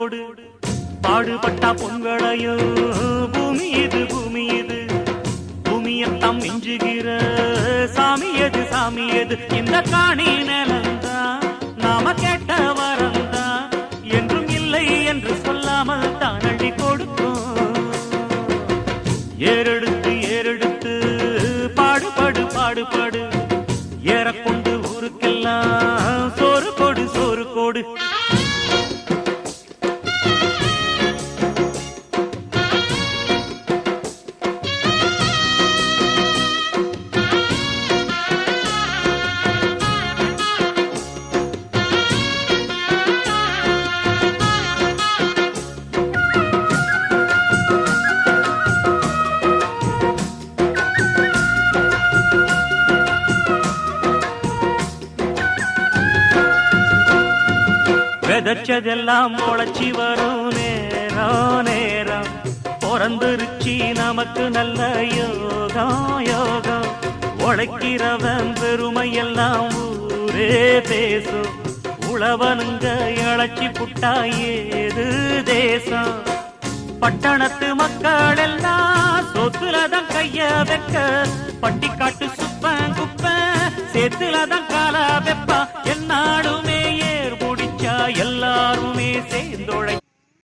பாடுபட்டா பொங்கலையோ பூமி இது பூமியத்தம் மிஞ்சுகிற சாமி எது இந்த காணி நிலந்தான் நாம கேட்ட வரந்தான் என்றும் இல்லை என்று சொல்லாமல் தான் அள்ளி கொடுக்கும். ஏறெடுத்து பாடுபடு ஏறக்கொண்டு ஊருக்கெல்லாம் சோறு கோடு. விதைச்சதெல்லாம் முளைச்சி வரும் நேரம் பிறந்துருச்சி நமக்கு நல்ல யோகம். உழைக்கிறவன் பெருமையெல்லாம் ஊரே பேசும். உழவனுங்க இழைச்சி புட்டா ஏது தேசம். பட்டணத்து மக்கள் எல்லாம் சொத்துலதான் கைய வைக்க பட்டிக்காட்டு சுப்பன் சேத்துலதான் கால